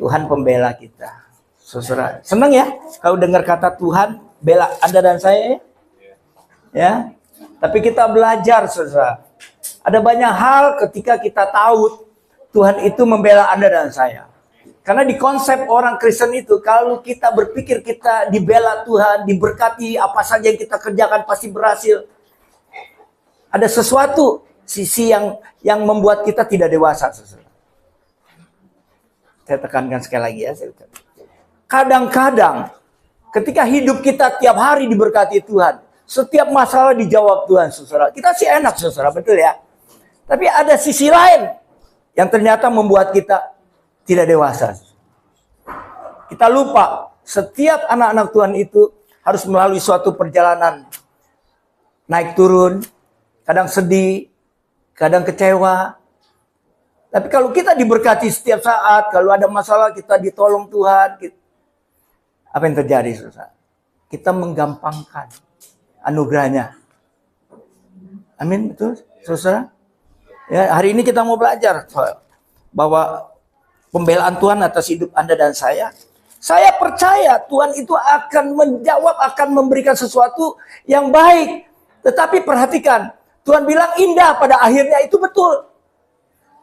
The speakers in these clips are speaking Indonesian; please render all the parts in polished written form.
Tuhan pembela kita. Saudara, senang ya kalau dengar kata Tuhan bela Anda dan saya ya. Tapi kita belajar, saudara. Ada banyak hal ketika kita tahu Tuhan itu membela Anda dan saya. Karena di konsep orang Kristen itu, kalau kita berpikir kita dibela Tuhan, diberkati, apa saja yang kita kerjakan pasti berhasil. Ada sesuatu sisi yang membuat kita tidak dewasa, saudara. Saya tekankan sekali lagi ya. Kadang-kadang ketika hidup kita tiap hari diberkati Tuhan, setiap masalah dijawab Tuhan, saudara. Kita sih enak, saudara, betul ya. Tapi ada sisi lain yang ternyata membuat kita tidak dewasa. Kita lupa setiap anak-anak Tuhan itu harus melalui suatu perjalanan naik turun, kadang sedih, kadang kecewa. Tapi kalau kita diberkati setiap saat, kalau ada masalah kita ditolong Tuhan, apa yang terjadi, saudara? Kita menggampangkan anugerahnya. Amin, betul, saudara? Ya, hari ini kita mau belajar bahwa pembelaan Tuhan atas hidup Anda dan saya. Saya percaya Tuhan itu akan menjawab, akan memberikan sesuatu yang baik. Tetapi perhatikan, Tuhan bilang indah pada akhirnya, itu betul.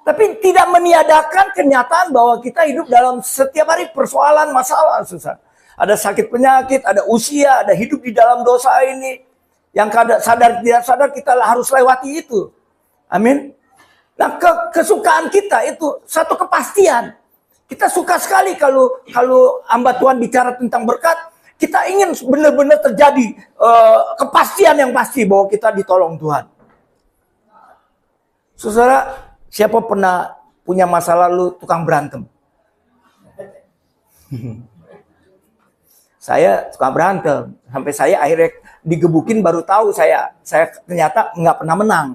Tapi tidak meniadakan kenyataan bahwa kita hidup dalam setiap hari persoalan, masalah, susah. Ada sakit penyakit, ada usia, ada hidup di dalam dosa ini. Yang sadar tidak sadar kita harus lewati itu. Amin. Nah, kesukaan kita itu satu kepastian. Kita suka sekali kalau hamba Tuhan bicara tentang berkat, kita ingin benar-benar terjadi kepastian yang pasti bahwa kita ditolong Tuhan. Saudara, siapa pernah punya masa lalu tukang berantem? Saya suka berantem, sampai saya akhirnya digebukin baru tahu saya ternyata nggak pernah menang.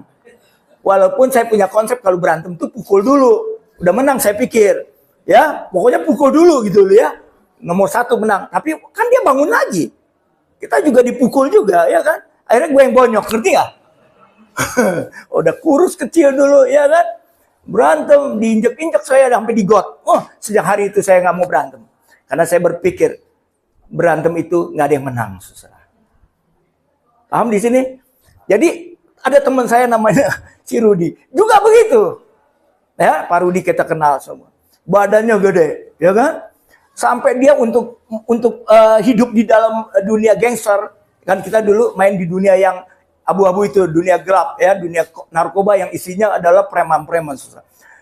Walaupun saya punya konsep kalau berantem tuh pukul dulu, udah menang saya pikir. Ya, pokoknya pukul dulu gitu loh ya. Nomor 1 menang. Tapi kan dia bangun lagi. Kita juga dipukul juga, ya kan? Akhirnya gue yang bonyok, ngerti gak? Udah kurus kecil dulu, ya kan? Berantem, diinjek-injek saya sampai di got. Sejak hari itu saya gak mau berantem. Karena saya berpikir, berantem itu gak ada yang menang, saudara. Paham di sini? Jadi, ada teman saya namanya si Rudi. Juga begitu. Ya, Pak Rudi kita kenal semua. Badannya gede, ya kan? Sampai dia untuk hidup di dalam dunia gangster, kan kita dulu main di dunia yang abu-abu itu, dunia gelap ya, dunia narkoba yang isinya adalah preman-preman.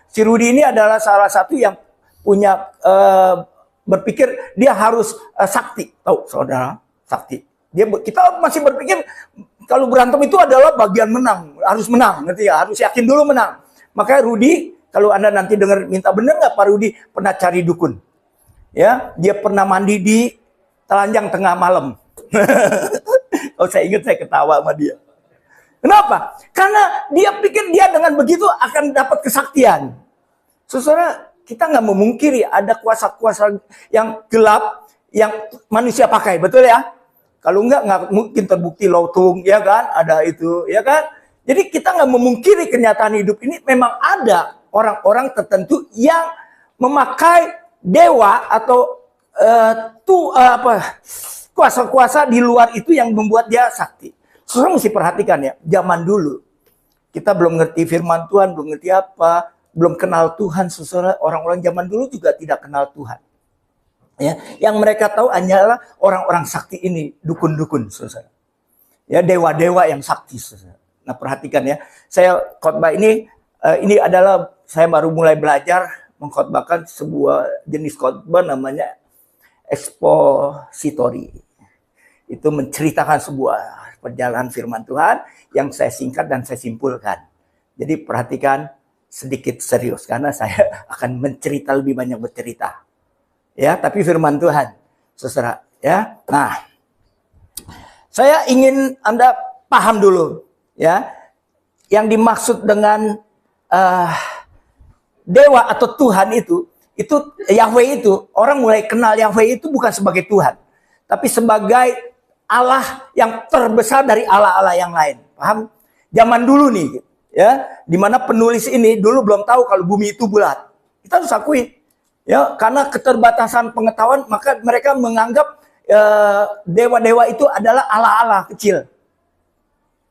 Si Rudi ini adalah salah satu yang punya berpikir dia harus sakti, tahu saudara, sakti. Kita masih berpikir kalau berantem itu adalah bagian menang, harus menang, ngerti ya? Harus yakin dulu menang. Makanya Rudi, kalau Anda nanti dengar minta benar nggak Pak Rudi pernah cari dukun? Ya, dia pernah mandi di telanjang tengah malam. Oh, saya ingat saya ketawa sama dia. Kenapa? Karena dia pikir dia dengan begitu akan dapat kesaktian. Saudara, kita nggak memungkiri ada kuasa-kuasa yang gelap yang manusia pakai, betul ya? Kalau nggak mungkin terbukti Lotung, ya kan? Ada itu, ya kan? Jadi kita nggak memungkiri kenyataan hidup ini memang ada orang-orang tertentu yang memakai dewa atau kuasa-kuasa di luar itu yang membuat dia sakti. Saudara mesti perhatikan ya, zaman dulu kita belum ngerti firman Tuhan, belum ngerti apa, belum kenal Tuhan. Saudara, orang-orang zaman dulu juga tidak kenal Tuhan. Ya, yang mereka tahu hanyalah orang-orang sakti ini, dukun-dukun, saudara. Ya, dewa-dewa yang sakti, saudara. Nah, perhatikan ya, saya khotbah ini adalah saya baru mulai belajar mengkhotbahkan sebuah jenis khotbah namanya expository. Itu menceritakan sebuah perjalanan firman Tuhan yang saya singkat dan saya simpulkan. Jadi perhatikan sedikit serius karena saya akan mencerita lebih banyak bercerita. Ya, tapi firman Tuhan, saudara, ya. Nah, saya ingin Anda paham dulu, ya, yang dimaksud dengan dewa atau Tuhan itu Yahweh itu, orang mulai kenal Yahweh itu bukan sebagai Tuhan, tapi sebagai Allah yang terbesar dari Allah-Allah yang lain. Paham? Zaman dulu nih, ya, dimana penulis ini dulu belum tahu kalau bumi itu bulat. Kita harus akui. Ya, karena keterbatasan pengetahuan, maka mereka menganggap dewa-dewa itu adalah ala-ala kecil.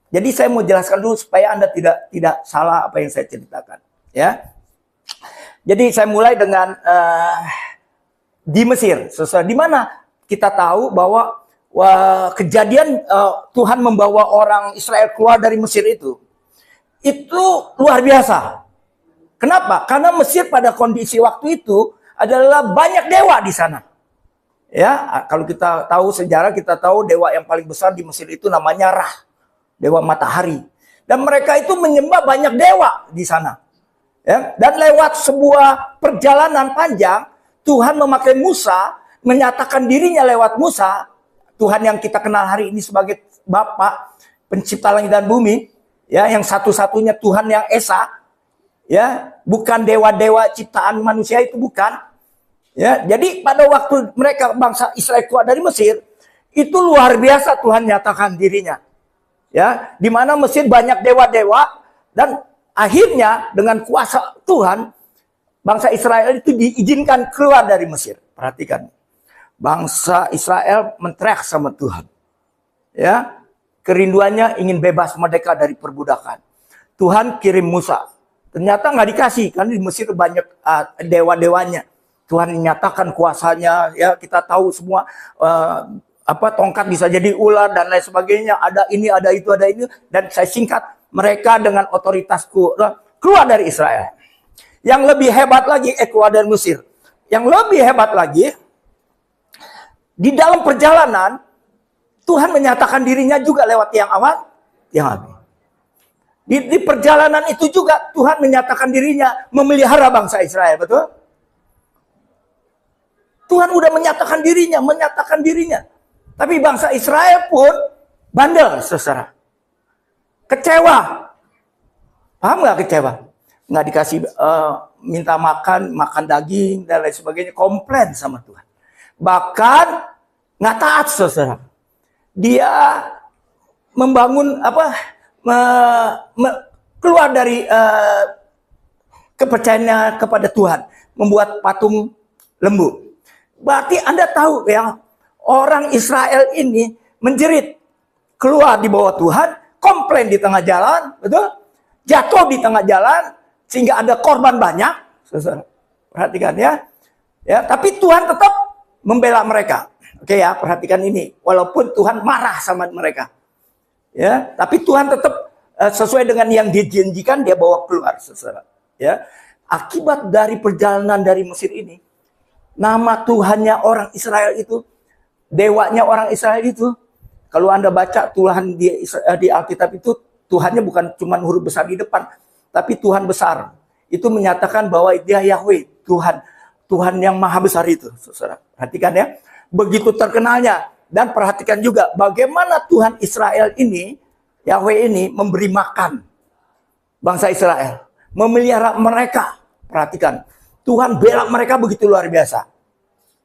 Jadi saya mau jelaskan dulu supaya Anda tidak salah apa yang saya ceritakan. Ya, jadi saya mulai dengan di Mesir, di mana kita tahu bahwa kejadian Tuhan membawa orang Israel keluar dari Mesir itu luar biasa. Kenapa? Karena Mesir pada kondisi waktu itu adalah banyak dewa di sana. Ya, kalau kita tahu sejarah, kita tahu dewa yang paling besar di Mesir itu namanya Ra, dewa matahari. Dan mereka itu menyembah banyak dewa di sana. Ya, dan lewat sebuah perjalanan panjang, Tuhan memakai Musa, menyatakan dirinya lewat Musa, Tuhan yang kita kenal hari ini sebagai Bapa, pencipta langit dan bumi, ya, yang satu-satunya Tuhan yang esa. Ya, bukan dewa-dewa ciptaan manusia, itu bukan. Ya, jadi pada waktu mereka bangsa Israel keluar dari Mesir, itu luar biasa Tuhan nyatakan dirinya. Ya, di mana Mesir banyak dewa-dewa, dan akhirnya dengan kuasa Tuhan, bangsa Israel itu diizinkan keluar dari Mesir. Perhatikan, bangsa Israel menteriak sama Tuhan. Ya, kerinduannya ingin bebas merdeka dari perbudakan. Tuhan kirim Musa. Ternyata nggak dikasih, karena di Mesir banyak dewa-dewanya. Tuhan menyatakan kuasanya, ya kita tahu semua, tongkat bisa jadi ular dan lain sebagainya. Ada ini, ada itu, ada ini. Dan saya singkat, mereka dengan otoritasku keluar dari Israel. Yang lebih hebat lagi, keluar dari Mesir. Yang lebih hebat lagi, di dalam perjalanan, Tuhan menyatakan dirinya juga lewat tiang awan, tiang api. Di perjalanan itu juga Tuhan menyatakan dirinya memelihara bangsa Israel, betul? Tuhan udah menyatakan dirinya. Tapi bangsa Israel pun bandel, saudara. Kecewa. Paham nggak kecewa? Nggak dikasih minta makan daging dan lain sebagainya, komplain sama Tuhan. Bahkan nggak taat, saudara. Dia membangun keluar dari kepercayaannya kepada Tuhan, membuat patung lembu. Berarti Anda tahu ya, orang Israel ini menjerit, keluar di bawah Tuhan, komplain di tengah jalan, betul? Jatuh di tengah jalan sehingga ada korban banyak. Saudara, perhatikan ya. Ya, tapi Tuhan tetap membela mereka. Oke ya, perhatikan ini. Walaupun Tuhan marah sama mereka. Ya, tapi Tuhan tetap sesuai dengan yang dijanjikan, dia bawa keluar, saudara. Ya, akibat dari perjalanan dari Mesir ini, nama Tuhannya orang Israel itu, dewanya orang Israel itu, kalau Anda baca Tuhan di Alkitab itu, Tuhannya bukan cuma huruf besar di depan, tapi Tuhan besar. Itu menyatakan bahwa dia Yahweh, Tuhan yang maha besar itu, saudara. Perhatikan ya, begitu terkenalnya. Dan perhatikan juga bagaimana Tuhan Israel ini, Yahweh ini memberi makan bangsa Israel, memelihara mereka. Perhatikan, Tuhan bela mereka begitu luar biasa.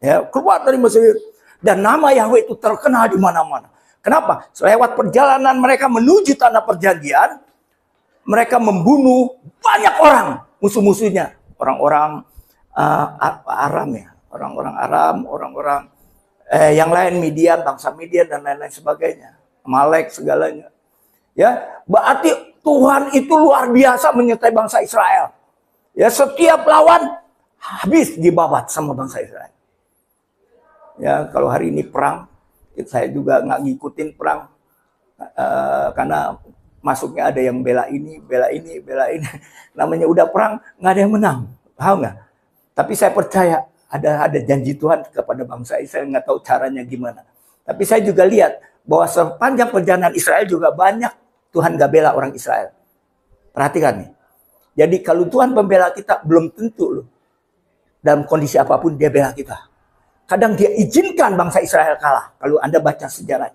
Ya, keluar dari Mesir, dan nama Yahweh itu terkenal di mana-mana. Kenapa? Lewat perjalanan mereka menuju tanah perjanjian, mereka membunuh banyak orang, musuh-musuhnya, orang-orang Aram ya, orang-orang Aram, orang-orang yang lain, Midian, bangsa Midian dan lain-lain sebagainya, Amalek segalanya. Ya, berarti Tuhan itu luar biasa menyertai bangsa Israel. Ya, setiap lawan habis dibabat sama bangsa Israel. Ya, kalau hari ini perang, saya juga nggak ngikutin perang karena masuknya ada yang bela ini. Namanya udah perang, nggak ada yang menang, paham nggak? Tapi saya percaya ada janji Tuhan kepada bangsa Israel, nggak tahu caranya gimana. Tapi saya juga lihat bahwa sepanjang perjalanan Israel juga banyak Tuhan gak bela orang Israel. Perhatikan nih. Jadi kalau Tuhan membela kita, belum tentu loh, dalam kondisi apapun dia bela kita. Kadang dia izinkan bangsa Israel kalah. Kalau Anda baca sejarah.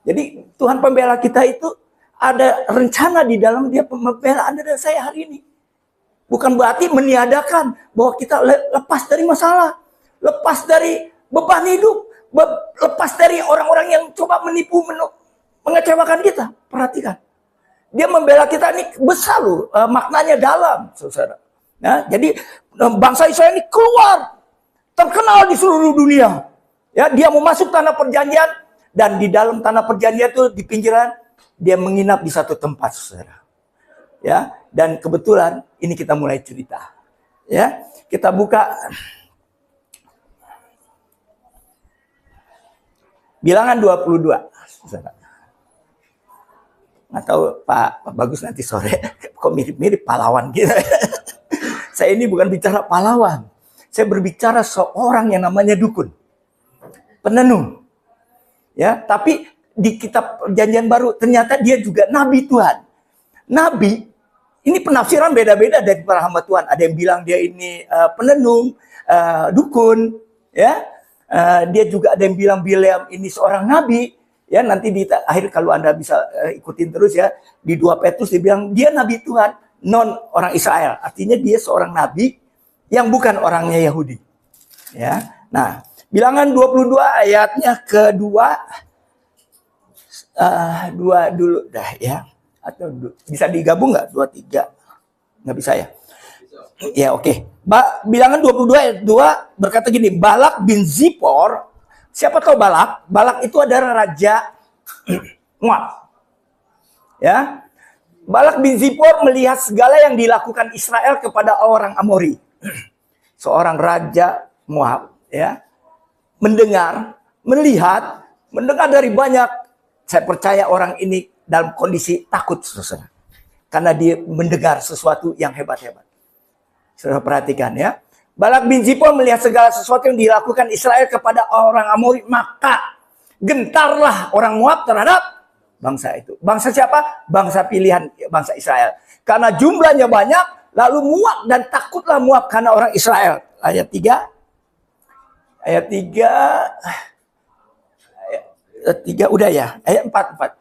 Jadi Tuhan pembela kita itu ada rencana di dalam dia membela Anda dan saya hari ini. Bukan berarti meniadakan bahwa kita lepas dari masalah. Lepas dari beban hidup. Lepas dari orang-orang yang coba menipu, mengecewakan kita. Perhatikan. Dia membela kita ini besar loh. Maknanya dalam, saudara. Nah, jadi bangsa Israel ini keluar, terkenal di seluruh dunia. Ya, dia mau masuk tanah perjanjian, dan di dalam tanah perjanjian itu di pinggiran dia menginap di satu tempat, saudara. Ya, dan kebetulan ini kita mulai cerita. Ya, kita buka Bilangan 22. Saudara. Nggak tahu Pak Bagus nanti sore kok mirip-mirip pahlawan gitu. Saya ini bukan bicara pahlawan. Saya berbicara seorang yang namanya dukun. Penenung. Ya, tapi di kitab Perjanjian Baru ternyata dia juga nabi Tuhan. Nabi ini penafsiran beda-beda dari para hamba Tuhan. Ada yang bilang dia ini penenung, dukun, ya. Dia juga ada yang bilang Bileam ini seorang nabi. Ya, nanti di akhir kalau Anda bisa ikutin terus ya, di 2 Petrus dia bilang dia nabi Tuhan, non orang Israel. Artinya dia seorang nabi yang bukan orangnya Yahudi. Ya. Nah, Bilangan 22 ayatnya kedua, dua dulu dah ya. Atau bisa digabung nggak 23? Nggak bisa ya? Ya oke. Bilangan 22 ayat 2 berkata gini, Balak bin Zipor, siapa tahu Balak? Balak itu adalah raja Moab. Ya. Balak bin Zipor melihat segala yang dilakukan Israel kepada orang Amori. Seorang raja Moab, ya. Mendengar dari banyak. Saya percaya orang ini dalam kondisi takut, saudara. Karena dia mendengar sesuatu yang hebat-hebat. Saudara perhatikan ya. Balak bin Zipor melihat segala sesuatu yang dilakukan Israel kepada orang Amori, maka gentarlah orang Moab terhadap bangsa itu. Bangsa siapa? Bangsa pilihan, bangsa Israel. Karena jumlahnya banyak, lalu muak dan takutlah Moab karena orang Israel. Ayat 3. Ayat 3 udah ya. Ayat 4.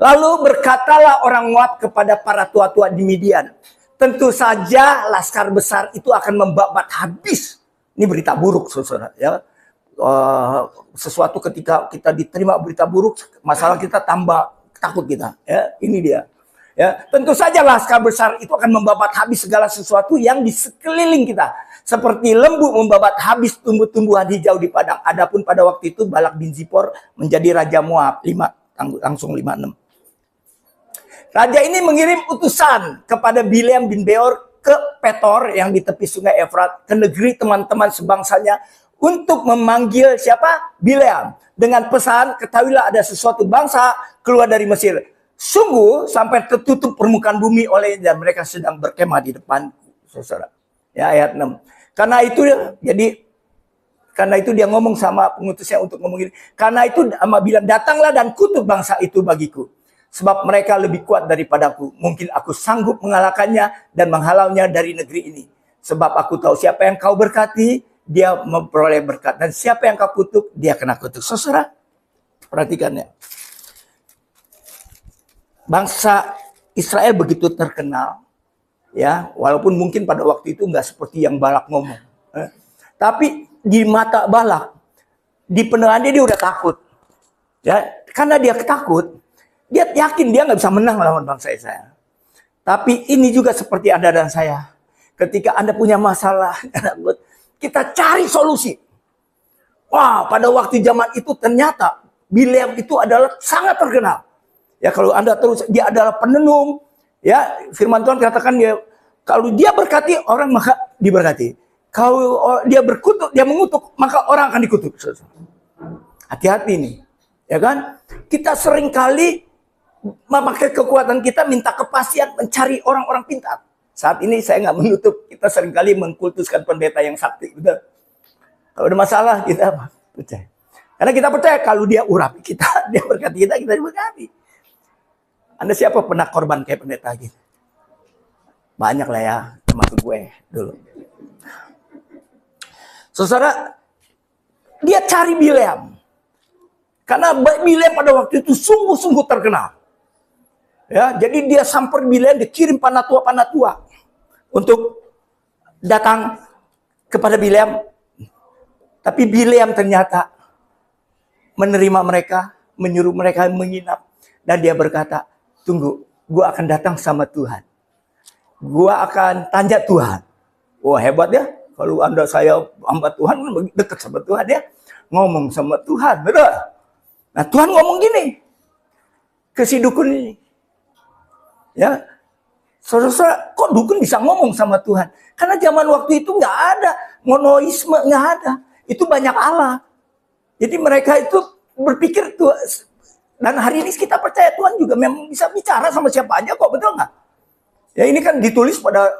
Lalu berkatalah orang Moab kepada para tua-tua di Midian, tentu saja laskar besar itu akan membabat habis. Ini berita buruk, saudara. Ya. Sesuatu ketika kita diterima berita buruk, masalah kita tambah takut kita. Ya, ini dia. Ya, tentu saja laskar besar itu akan membabat habis segala sesuatu yang di sekeliling kita. Seperti lembu membabat habis tumbuh-tumbuhan hijau di padang. Adapun pada waktu itu Balak bin Zipor menjadi raja Moab. Langsung 5:6. Raja ini mengirim utusan kepada Bileam bin Beor ke Petor yang di tepi sungai Efrat, ke negeri teman-teman sebangsanya, untuk memanggil siapa? Bileam. Dengan pesan, ketahuilah ada sesuatu bangsa keluar dari Mesir. Sungguh sampai tertutup permukaan bumi oleh, dan mereka sedang berkemah di depan, saudara. Ya, ayat 6. Karena itu dia ngomong sama pengutusnya untuk ngomong ini. Karena itu bilang, datanglah dan kutuk bangsa itu bagiku. Sebab mereka lebih kuat daripadaku. Mungkin aku sanggup mengalahkannya dan menghalaunya dari negeri ini. Sebab aku tahu siapa yang kau berkati, dia memperoleh berkat. Dan siapa yang kau kutuk, dia kena kutuk. Saudara, perhatikannya. Bangsa Israel begitu terkenal. Ya, walaupun mungkin pada waktu itu nggak seperti yang Balak ngomong. Tapi di mata Balak, di pendengaran dia udah takut. Ya, karena dia takut, dia yakin dia nggak bisa menang lawan bangsa Israel. Tapi ini juga seperti Anda dan saya. Ketika Anda punya masalah, kita cari solusi. Wah, pada waktu zaman itu ternyata Bileam itu adalah sangat terkenal. Ya, kalau Anda terus, dia adalah penenung. Ya, firman Tuhan katakan dia, kalau dia berkati orang maka diberkati. Kalau dia berkutuk, dia mengutuk, maka orang akan dikutuk. Hati-hati nih. Ya kan? Kita seringkali memakai kekuatan kita, minta kepastian, mencari orang-orang pintar. Saat ini saya nggak menutup, kita seringkali mengkultuskan pendeta yang sakti. Betul? Kalau ada masalah, kita percaya. Karena kita percaya kalau dia urapi kita, dia berkati kita diberkati. Anda siapa pernah korban kayak pendeta gitu? Banyak lah ya, termasuk gue dulu. Saudara, dia cari Bileam. Karena Bileam pada waktu itu sungguh-sungguh terkenal. Ya, jadi dia sampai Bileam, dikirim panatua-panatua untuk datang kepada Bileam. Tapi Bileam ternyata menerima mereka, menyuruh mereka menginap. Dan dia berkata, tunggu, gue akan datang sama Tuhan. gua akan tanya Tuhan. Wah, hebat ya. Kalau saya hamba Tuhan, dekat sama Tuhan ya. Ngomong sama Tuhan, betul. Nah, Tuhan ngomong gini ke si dukun ini. Ya, saudara-saudara, kok dukun bisa ngomong sama Tuhan? Karena zaman waktu itu nggak ada monoisme, nggak ada. Itu banyak Allah. Jadi mereka itu berpikir tuh. Dan hari ini kita percaya Tuhan juga memang bisa bicara sama siapa aja kok, betul nggak? Ya, ini kan ditulis pada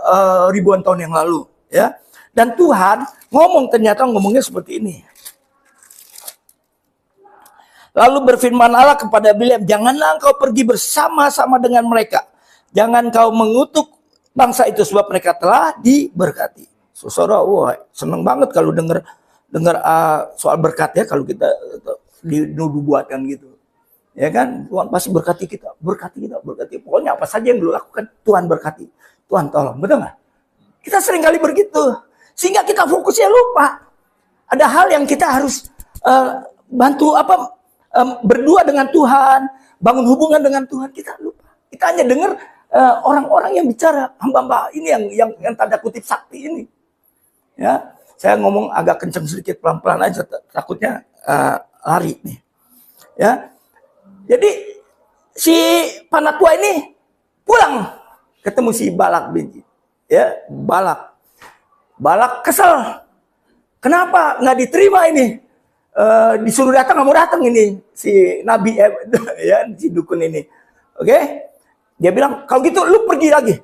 ribuan tahun yang lalu, ya. Dan Tuhan ternyata ngomongnya seperti ini. Lalu berfirman Allah kepada Bileam, janganlah engkau pergi bersama-sama dengan mereka. Jangan kau mengutuk bangsa itu sebab mereka telah diberkati. Saudara, wah, seneng banget kalau dengar soal berkat ya, kalau kita dinubuatkan gitu. Ya kan, Tuhan pasti berkati kita. Pokoknya apa saja yang lu lakukan, Tuhan berkati. Tuhan tolong, betul nggak? Kita sering kali begitu. Sehingga kita fokusnya lupa. Ada hal yang kita harus bantu berdua dengan Tuhan, bangun hubungan dengan Tuhan, kita lupa. Kita hanya dengar orang-orang yang bicara, hamba-hamba ini yang tanda kutip sakti ini. Ya, saya ngomong agak kencang sedikit, pelan-pelan aja, takutnya lari nih. Ya, jadi si Panatua ini pulang ketemu si Balak bin. Ya, Balak kesel. Kenapa nggak diterima ini? Disuruh datang, nggak mau datang ini si nabi ya, si dukun ini. Oke? Dia bilang, kalau gitu lu pergi lagi.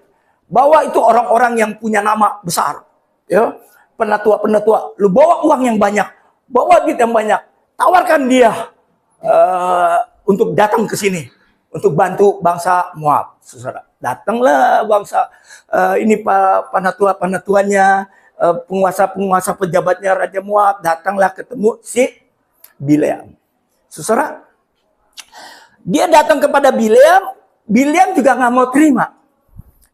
Bawa itu orang-orang yang punya nama besar. Ya, penatua, lu bawa uang yang banyak, bawa duit yang banyak. Tawarkan dia untuk datang ke sini untuk bantu bangsa Moab. Saudara, datanglah bangsa ini penatuannya, penguasa pejabatnya Raja Moab, datanglah ketemu si Bileam. Saudara, dia datang kepada Bileam juga nggak mau terima.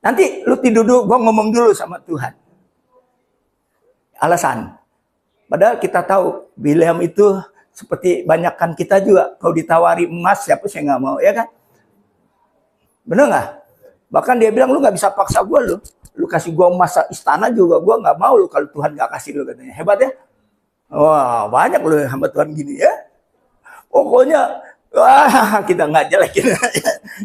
Nanti lu tidur dulu, gua ngomong dulu sama Tuhan. Alasan. Padahal kita tahu Bileam itu seperti banyakkan kita juga. Kalau ditawari emas, siapa sih nggak mau, ya kan? Bener nggak? Bahkan dia bilang, lu nggak bisa paksa gue, lu kasih gue emas istana juga gue nggak mau lu kalau Tuhan nggak kasih lu, katanya. Hebat ya? Wah, banyak lu hamba Tuhan gini ya. Pokoknya wah, kita nggak jelekin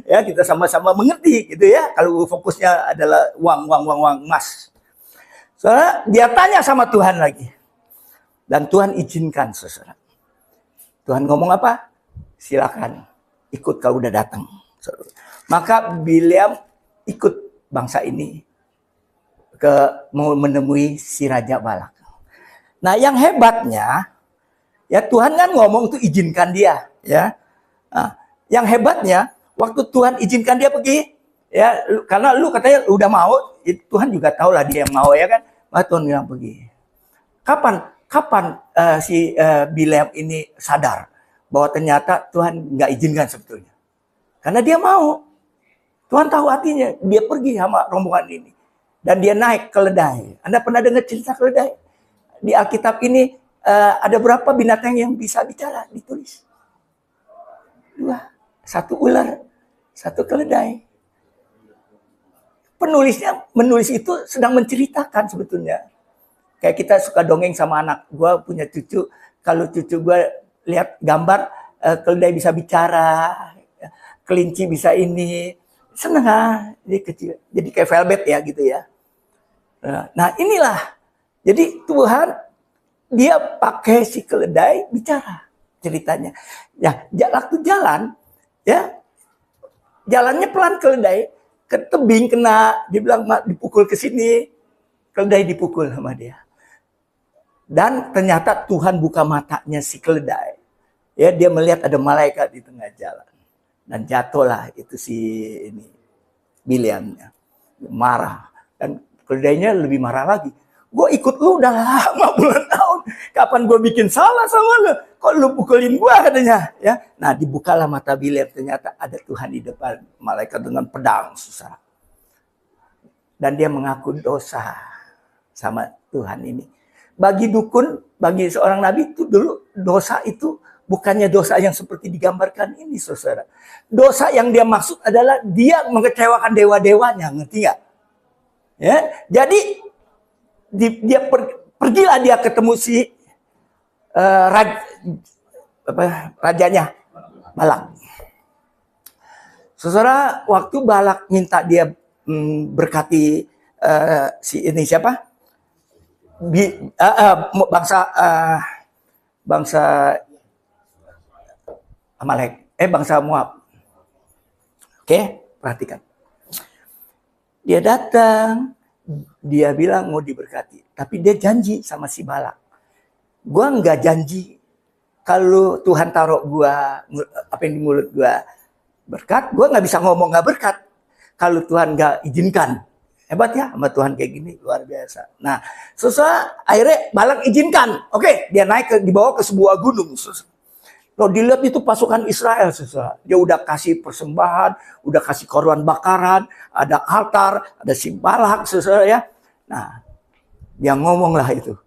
ya, kita sama-sama mengerti gitu ya. Kalau fokusnya adalah uang emas. Soalnya dia tanya sama Tuhan lagi. Dan Tuhan izinkan, saudara. Tuhan ngomong apa? Silakan ikut kalau udah datang. Maka Bileam ikut bangsa ini mau menemui si Raja Balak. Nah, yang hebatnya ya, Tuhan kan ngomong tuh izinkan dia, ya. Nah, yang hebatnya waktu Tuhan izinkan dia pergi, ya, karena lu katanya udah mau, Tuhan juga tahu lah dia yang mau, ya kan. Maka Tuhan bilang pergi. Kapan si Bileam ini sadar bahwa ternyata Tuhan nggak izinkan sebetulnya? Karena dia mau. Tuhan tahu hatinya. Dia pergi sama rombongan ini. Dan dia naik keledai. Anda pernah dengar cerita keledai? Di Alkitab ini ada berapa binatang yang bisa bicara? Ditulis. 2. 1 ular, 1 keledai. Penulisnya menulis itu sedang menceritakan sebetulnya. Kayak kita suka dongeng sama anak. Gue punya cucu. Kalau cucu gue lihat gambar, keledai bisa bicara, kelinci bisa ini. Seneng dia kecil. Jadi kayak velvet ya gitu ya. Nah inilah. Jadi Tuhan dia pakai si keledai bicara ceritanya. Ya, waktu jalan ya, jalannya pelan keledai ke tebing kena, dia bilang dipukul ke sini, keledai dipukul sama dia. Dan ternyata Tuhan buka matanya si keledai. Ya, dia melihat ada malaikat di tengah jalan. Dan jatuhlah itu si ini Bileamnya. Marah. Dan keledainya lebih marah lagi. Gue ikut lu udah lama bulan tahun. Kapan gue bikin salah sama lu? Kok lu pukulin gue, katanya. Ya. Nah, dibukalah mata Bileam. Ternyata ada Tuhan di depan. Malaikat dengan pedang, susah. Dan dia mengaku dosa sama Tuhan ini. Bagi dukun, bagi seorang nabi itu dulu, dosa itu bukannya dosa yang seperti digambarkan ini, saudara. Dosa yang dia maksud adalah dia mengecewakan dewa-dewanya, ngerti nggak? Ya, jadi pergilah dia ketemu si rajanya Balak. Saudara, waktu Balak minta dia berkati si ini siapa? Bangsa Amalek, bangsa Moab. Oke, perhatikan. Dia datang, dia bilang mau diberkati, tapi dia janji sama si Balak. Gua nggak janji kalau Tuhan taruh gua apa yang di mulut gua berkat, gua nggak bisa ngomong nggak berkat kalau Tuhan nggak izinkan. Hebat ya sama Tuhan kayak gini, luar biasa. Nah, susah akhirnya Balak izinkan. Oke, dia naik dibawa ke sebuah gunung. Kalau dilihat itu pasukan Israel, susah. Dia udah kasih persembahan, udah kasih korban bakaran, ada altar, ada si Balak, susah ya. Nah, dia ngomong lah itu.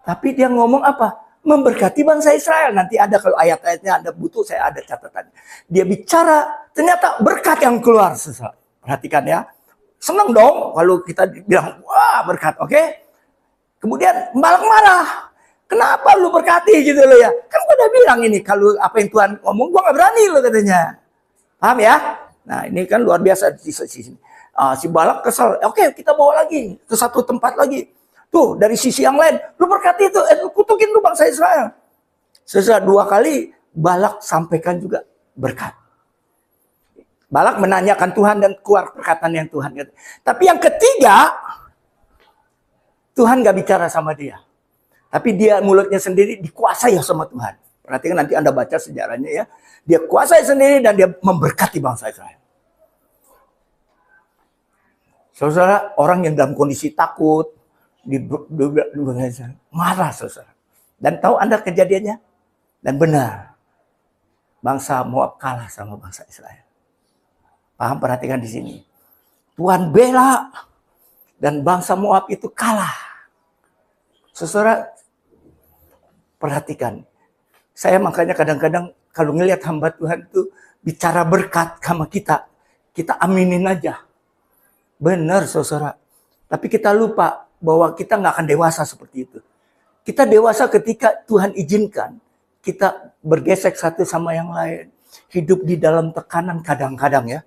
Tapi dia ngomong apa? Memberkati bangsa Israel. Nanti ada kalau ayat-ayatnya Anda butuh, saya ada catatan. Dia bicara, ternyata berkat yang keluar, susah. Perhatikan ya. Senang dong kalau kita bilang, wah berkat, oke? Kemudian Balak marah. Kenapa lu berkati gitu loh ya? Kan gue udah bilang ini, kalau apa yang Tuhan ngomong, gue gak berani loh katanya. Paham ya? Nah ini kan luar biasa di sini. Si Balak kesal. Oke, kita bawa lagi ke satu tempat lagi. Tuh, dari sisi yang lain. Lu berkati itu, kutukin lu bangsa Israel. Setelah 2 kali, Balak sampaikan juga berkat. Balak menanyakan Tuhan dan keluar perkataan yang Tuhan. Tapi yang ketiga, Tuhan gak bicara sama dia. Tapi dia mulutnya sendiri dikuasai sama Tuhan. Perhatikan nanti Anda baca sejarahnya ya. Dia kuasai sendiri dan dia memberkati bangsa Israel. Saudara, orang yang dalam kondisi takut, marah saudara. Dan tahu Anda kejadiannya? Dan benar. Bangsa Moab kalah sama bangsa Israel. Paham, perhatikan di sini. Tuhan bela dan bangsa Moab itu kalah. Saudara, perhatikan. Saya makanya kadang-kadang kalau ngelihat hamba Tuhan itu bicara berkat sama kita, kita aminin aja. Benar saudara. Tapi kita lupa bahwa kita nggak akan dewasa seperti itu. Kita dewasa ketika Tuhan izinkan kita bergesek satu sama yang lain. Hidup di dalam tekanan kadang-kadang ya.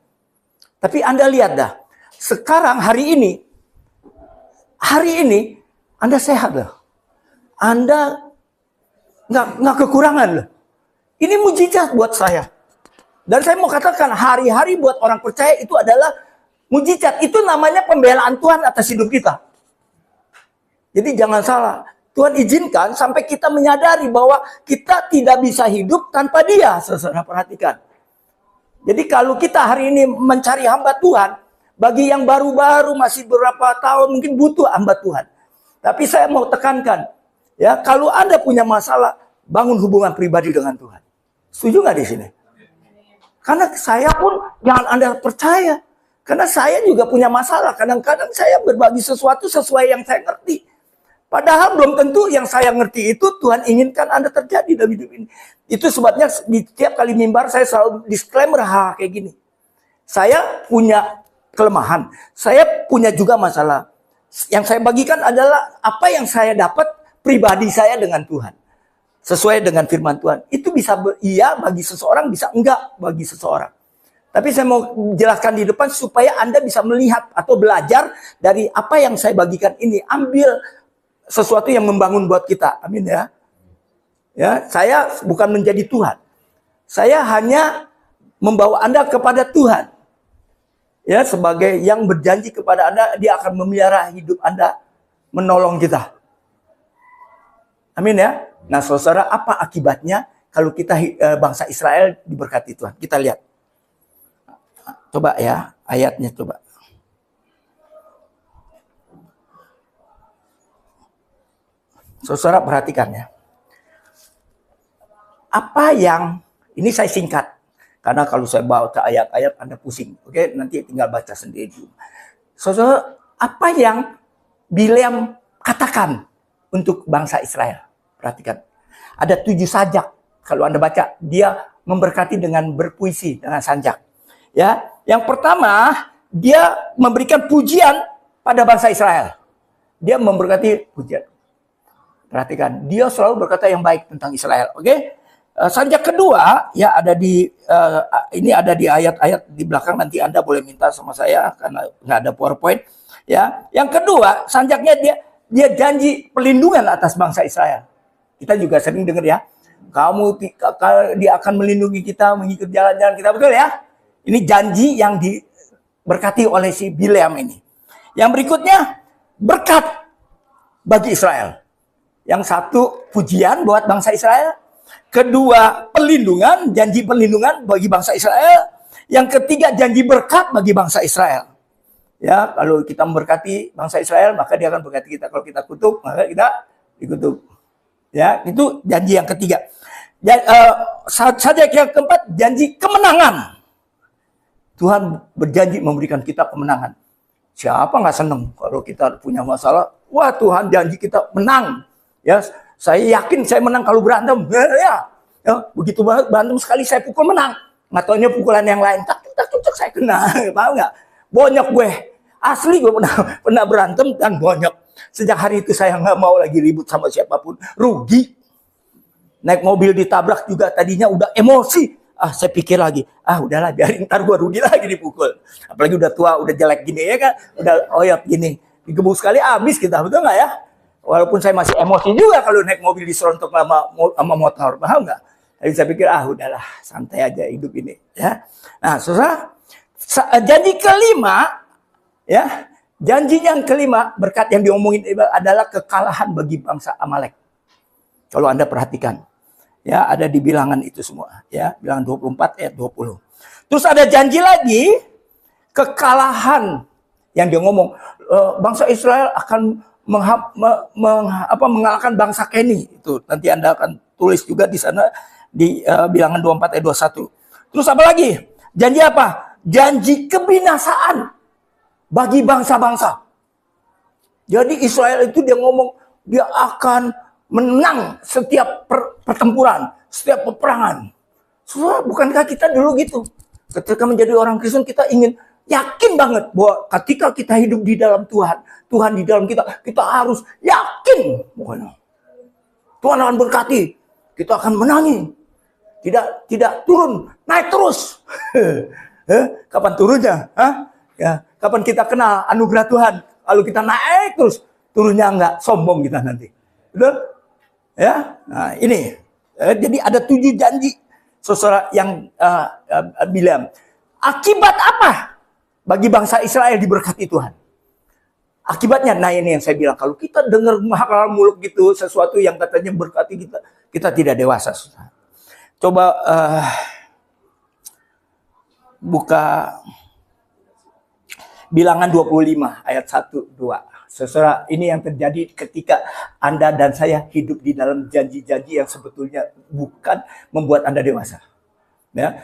Tapi Anda lihat dah. Sekarang hari ini Anda sehat loh. Anda nggak kekurangan loh. Ini mujizat buat saya. Dan saya mau katakan hari-hari buat orang percaya itu adalah mujizat. Itu namanya pembelaan Tuhan atas hidup kita. Jadi jangan salah. Tuhan izinkan sampai kita menyadari bahwa kita tidak bisa hidup tanpa Dia. Saudara perhatikan. Jadi kalau kita hari ini mencari hamba Tuhan, bagi yang baru-baru masih beberapa tahun mungkin butuh hamba Tuhan. Tapi saya mau tekankan, ya, kalau Anda punya masalah, bangun hubungan pribadi dengan Tuhan. Setuju nggak di sini? Karena saya pun jangan Anda percaya. Karena saya juga punya masalah. Kadang-kadang saya berbagi sesuatu sesuai yang saya ngerti. Padahal belum tentu yang saya ngerti itu Tuhan inginkan Anda terjadi dalam hidup ini. Itu sebabnya di tiap kali mimbar saya selalu disclaimer hal kayak gini. Saya punya kelemahan. Saya punya juga masalah. Yang saya bagikan adalah apa yang saya dapat pribadi saya dengan Tuhan. Sesuai dengan firman Tuhan. Itu bisa iya bagi seseorang, bisa enggak bagi seseorang. Tapi saya mau jelaskan di depan supaya Anda bisa melihat atau belajar dari apa yang saya bagikan ini. Ambil sesuatu yang membangun buat kita. Amin ya. Ya, saya bukan menjadi Tuhan. Saya hanya membawa Anda kepada Tuhan. Ya, sebagai yang berjanji kepada Anda, Dia akan memelihara hidup Anda, menolong kita. Amin ya. Nah, saudara, apa akibatnya kalau kita bangsa Israel diberkati Tuhan? Kita lihat. Coba ya, ayatnya coba. Saudara perhatikan ya. Apa yang, ini saya singkat. Karena kalau saya bawa ke ayat-ayat Anda pusing. Oke, nanti tinggal baca sendiri. Saudara, apa yang Bileam katakan untuk bangsa Israel? Perhatikan. Ada 7 sajak. Kalau Anda baca, dia memberkati dengan berpuisi, dengan sanjak. Ya, yang pertama, dia memberikan pujian pada bangsa Israel. Dia memberkati pujian. Perhatikan, dia selalu berkata yang baik tentang Israel. Oke? Sanjak kedua ya ada di ini ada di ayat-ayat di belakang, nanti Anda boleh minta sama saya karena nggak ada PowerPoint. Ya, yang kedua sanjaknya dia janji perlindungan atas bangsa Israel. Kita juga sering dengar ya, dia akan melindungi kita, mengikut jalan-jalan kita, betul ya? Ini janji yang diberkati oleh si Bileam ini. Yang berikutnya berkat bagi Israel. Yang satu pujian buat bangsa Israel, kedua perlindungan, janji perlindungan bagi bangsa Israel, yang ketiga janji berkat bagi bangsa Israel. Ya, kalau kita memberkati bangsa Israel, maka dia akan berkati kita. Kalau kita kutuk, maka kita dikutuk. Ya, itu janji yang ketiga. Saja yang keempat, janji kemenangan. Tuhan berjanji memberikan kita kemenangan. Siapa nggak senang kalau kita punya masalah? Wah, Tuhan janji kita menang. Ya, saya yakin saya menang kalau berantem. Ya, begitu berantem sekali saya pukul menang. Nggak taunya pukulan yang lain, tak saya kena. Tahu nggak? Banyak gue. Asli gue pernah berantem dan banyak. Sejak hari itu saya nggak mau lagi ribut sama siapapun. Rugi. Naik mobil ditabrak juga tadinya udah emosi. Saya pikir lagi, udahlah biarin, ntar gue rugi lagi dipukul. Apalagi udah tua, udah jelek gini ya kan, udah oyot gini, digebuk sekali habis kita, betul nggak ya? Walaupun saya masih emosi juga kalau naik mobil diserontok sama motor, paham nggak? Tapi saya pikir udahlah, santai aja hidup ini, ya. Nah, saudara, janji kelima, ya, janji yang kelima berkat yang diomongin adalah kekalahan bagi bangsa Amalek. Kalau Anda perhatikan. Ya, ada di bilangan itu semua, ya, bilangan 24 ayat 20. Terus ada janji lagi kekalahan yang dia ngomong, bangsa Israel akan mengalahkan bangsa Keni. Itu nanti Anda akan tulis juga di sana di bilangan 24 ayat 21. Terus apa lagi? Janji apa? Janji kebinasaan bagi bangsa-bangsa. Jadi Israel itu dia ngomong dia akan menang setiap pertempuran, setiap peperangan. Saudara, bukankah kita dulu gitu? Ketika menjadi orang Kristen kita ingin yakin banget bahwa ketika kita hidup di dalam Tuhan, Tuhan di dalam kita harus yakin. Tuhan akan berkati, kita akan menangi. Tidak turun, naik terus. Kapan turunnya? Ya, kapan kita kenal anugerah Tuhan? Kalau kita naik terus, turunnya enggak, sombong kita nanti. Betul? Ya, nah ini. Jadi ada 7 janji saudara yang bilang. Akibat apa bagi bangsa Israel diberkati Tuhan? Akibatnya, nah ini yang saya bilang. Kalau kita dengar hal muluk gitu, sesuatu yang katanya berkati kita tidak dewasa. Saudara. Coba buka bilangan 25 ayat 1, 2. Saudara, ini yang terjadi ketika Anda dan saya hidup di dalam janji-janji yang sebetulnya bukan membuat Anda dewasa. Ya.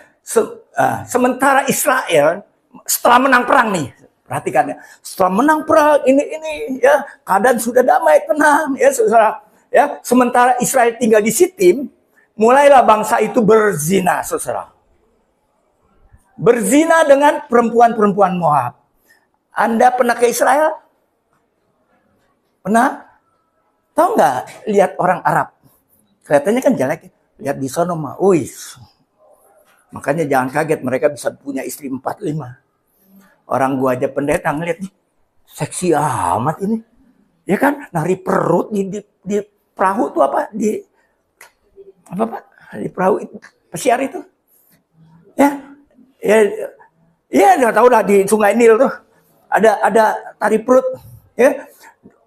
Sementara Israel setelah menang perang nih, perhatikan ya, setelah menang perang ini ya, keadaan sudah damai, tenang ya saudara. Ya, sementara Israel tinggal di Sitim, mulailah bangsa itu berzina, saudara. Berzina dengan perempuan-perempuan Moab. Anda pernah ke Israel? Pernah? Tahu nggak lihat orang Arab? Kelihatannya kan jelek. Lihat di sono mah, makanya jangan kaget mereka bisa punya istri 4, 5. Orang gua aja pendeta ngeliat nih, seksi amat ini. Ya kan? Nari perut di perahu tuh apa? Di perahu itu, pesiar itu. Ya, nggak tahu lah di Sungai Nil tuh. Ada tari perut. Ya.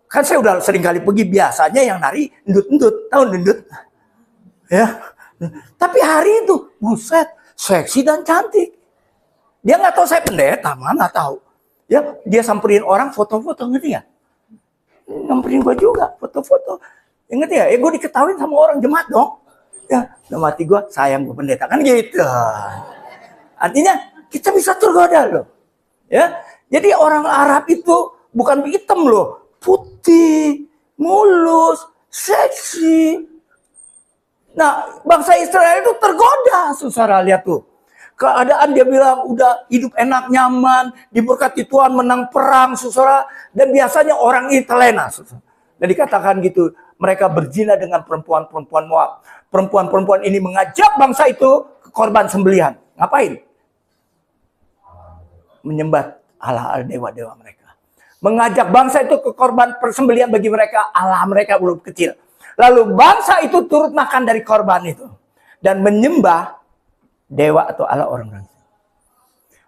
Kan saya udah sering kali pergi, biasanya yang nari endut-endut, tahu endut? Ya. Tapi hari itu, buset, seksi dan cantik. Dia nggak tahu saya pendeta, mana tahu. Ya, dia samperin orang foto-foto, ngerti ya? Samperin gue juga, foto-foto. Ya, ngerti ya? Gue diketawain sama orang jemaat dong. Ya, dalam hati gue, sayang gue pendeta, kan gitu. Artinya, kita bisa tergoda loh. Ya, jadi orang Arab itu bukan hitam loh. Putih, mulus, seksi. Nah, bangsa Israel itu tergoda, saudara lihat tuh. keadaan dia bilang udah hidup enak, nyaman, diberkati Tuhan, menang perang, saudara. Dan biasanya orang ini terlena, saudara. Dan dikatakan gitu, mereka berzina dengan perempuan-perempuan Moab. Perempuan-perempuan ini mengajak bangsa itu ke korban sembelihan. Ngapain? Menyembah Allah dewa-dewa mereka. Mengajak bangsa itu ke korban persembelihan bagi mereka, Allah mereka belum kecil. Lalu bangsa itu turut makan dari korban itu. Dan menyembah dewa atau Allah orang-orang.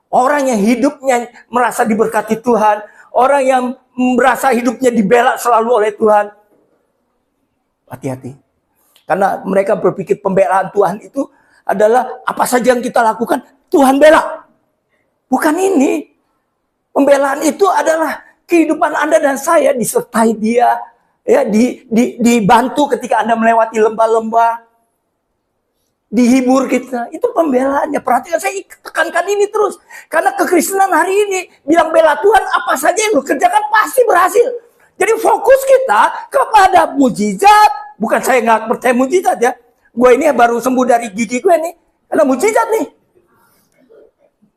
Orang yang hidupnya merasa diberkati Tuhan. Orang yang merasa hidupnya dibela selalu oleh Tuhan. Hati-hati. Karena mereka berpikir pembelaan Tuhan itu adalah apa saja yang kita lakukan, Tuhan bela. Bukan ini. Pembelaan itu adalah kehidupan Anda dan saya disertai Dia. Ya, dibantu ketika Anda melewati lembah-lembah. Dihibur kita. Itu pembelaannya. Perhatikan, saya tekankan ini terus. Karena kekristenan hari ini bilang bela Tuhan, apa saja yang lu kerjakan pasti berhasil. Jadi fokus kita kepada mujizat. Bukan saya nggak percaya mujizat ya. Gue ini bayar sembuh dari gigi gue nih. Karena mujizat nih.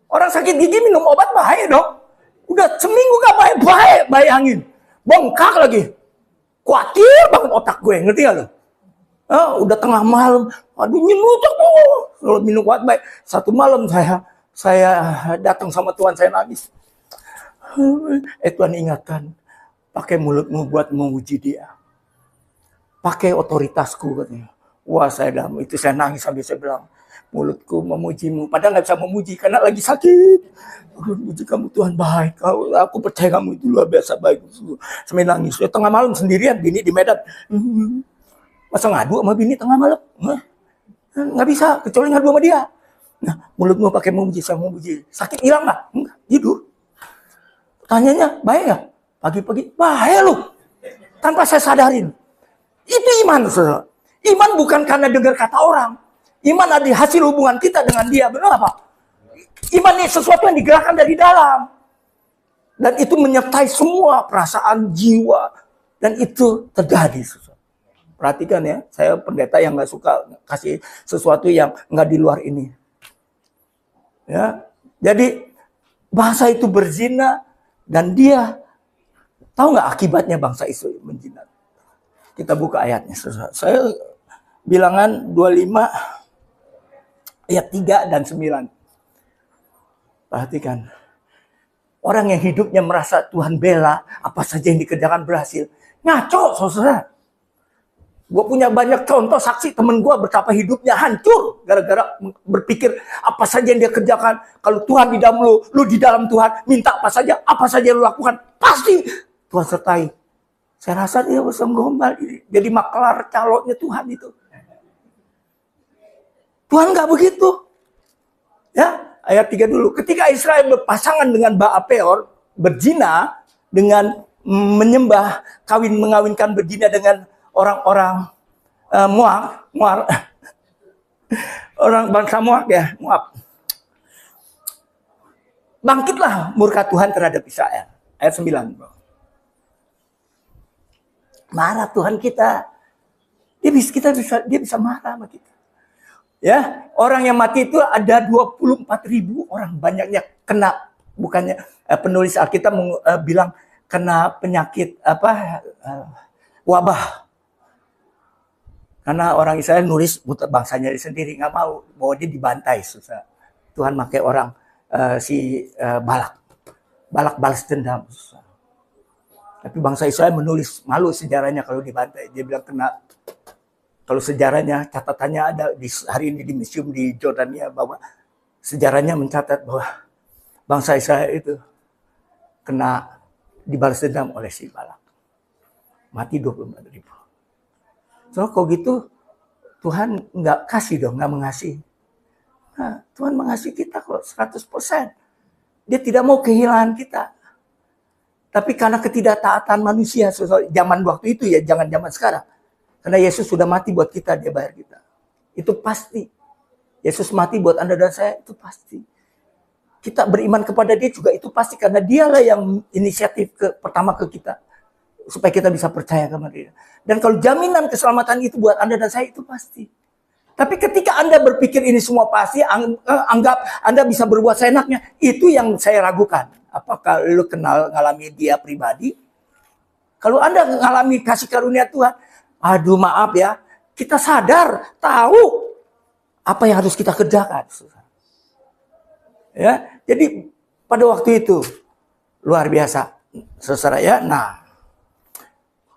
Orang sakit gigi minum obat bahaya dong. Udah seminggu gak bahaya bayangin. Bengkak lagi. Khawatir banget otak gue. Ngerti gak lo? Udah tengah malam. Aduh nyelutak tuh. Kalau minum obat baik. Satu malam saya datang sama Tuhan, saya nangis. Tuhan ingatkan. Pakai mulutmu buat memuji Dia. Pakai otoritasku katanya. Wah, saya nangis sambil saya bilang, mulutku memujimu. Padahal nggak bisa memuji karena lagi sakit. Puji kamu Tuhan baik. Aku percaya kamu itu luar biasa baik. Sambil nangis. Tengah malam sendirian, bini di Medan. Masa ngadu sama bini tengah malam? Nggak bisa, kecuali ngadu sama dia. Nah, mulutmu pakai memuji, sama memuji. Sakit hilang nggak? Enggak, tidur. Tanyanya, baik nggak? Pagi-pagi, bahaya lu. Tanpa saya sadarin. Itu iman, saudara. Iman bukan karena dengar kata orang. Iman adalah hasil hubungan kita dengan Dia. Benar apa? Iman ini sesuatu yang digerakkan dari dalam. Dan itu menyertai semua perasaan jiwa. Dan itu terjadi, saudara. Perhatikan ya, saya pendeta yang gak suka kasih sesuatu yang gak di luar ini. Ya, jadi bangsa itu berzina. Dan dia tahu nggak akibatnya bangsa Israel menjinat? Kita buka ayatnya. Saya Bilangan 25 ayat 3 dan 9. Perhatikan. Orang yang hidupnya merasa Tuhan bela, apa saja yang dikerjakan berhasil. Ngaco, saudara. Gue punya banyak contoh saksi temen gue betapa hidupnya hancur. Gara-gara berpikir apa saja yang dia kerjakan. Kalau Tuhan di dalam lu di dalam Tuhan. Minta apa saja yang lu lakukan. Pasti Tuhan sertai. Saya rasa dia bisa menggombal. Jadi maklar calonnya Tuhan itu. Tuhan gak begitu. Ya, ayat 3 dulu. Ketika Israel berpasangan dengan Baal Peor. Berzina dengan menyembah. Mengawinkan berzina dengan orang-orang Moab, orang bangsa Moab ya, Moab. Bangkitlah murka Tuhan terhadap Israel. Ayat 9. Marah Tuhan kita. Dia bisa marah sama kita. Ya, orang yang mati itu ada 24.000 orang, banyaknya kena, bukannya penulis Alkitab bilang kena penyakit wabah. Karena orang Israel nulis bangsanya sendiri, nggak mau bahwa dia dibantai. Susah. Tuhan pakai orang Balak balas dendam. Susah. Tapi bangsa Israel menulis malu sejarahnya kalau dibantai. Dia bilang kena. Kalau sejarahnya catatannya ada hari ini di museum di Jordania bahwa sejarahnya mencatat bahwa bangsa Israel itu kena dibalas dendam oleh si Balak. Mati 24.000. So, kalau gitu Tuhan nggak kasih dong, nggak mengasihi. Nah, Tuhan mengasihi kita kok 100%. Dia tidak mau kehilangan kita. Tapi karena ketidaktaatan manusia, zaman waktu itu ya, jangan zaman sekarang. Karena Yesus sudah mati buat kita, dia bayar kita. Itu pasti. Yesus mati buat Anda dan saya, itu pasti. Kita beriman kepada dia juga itu pasti. Karena dialah yang inisiatif pertama ke kita. Supaya kita bisa percaya kepada dia. Dan kalau jaminan keselamatan itu buat Anda dan saya itu pasti. Tapi ketika Anda berpikir ini semua pasti, anggap Anda bisa berbuat seenaknya, itu yang saya ragukan. Apakah lu kenal, ngalami dia pribadi? Kalau Anda mengalami kasih karunia Tuhan, aduh maaf ya, kita sadar, tahu apa yang harus kita kerjakan. Ya, jadi pada waktu itu luar biasa, saudara ya. Nah,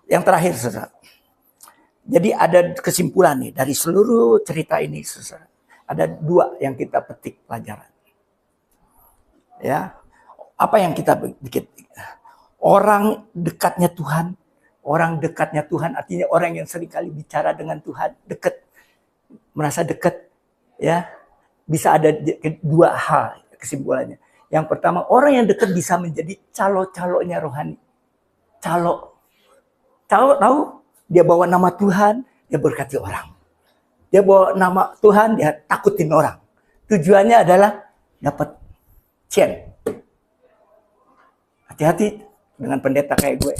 yang terakhir, saudara. Jadi ada kesimpulan nih dari seluruh cerita ini, saudara. Ada dua yang kita petik pelajaran. Ya, apa yang kita bikin? Orang dekatnya Tuhan, artinya orang yang seringkali bicara dengan Tuhan, dekat, merasa dekat, ya. Bisa ada dua hal kesimpulannya. Yang pertama, orang yang dekat bisa menjadi calo-calonya rohani. Calo tahu? Dia bawa nama Tuhan, dia berkati orang. Dia bawa nama Tuhan, dia takutin orang. Tujuannya adalah dapat cien. Hati-hati dengan pendeta kayak gue.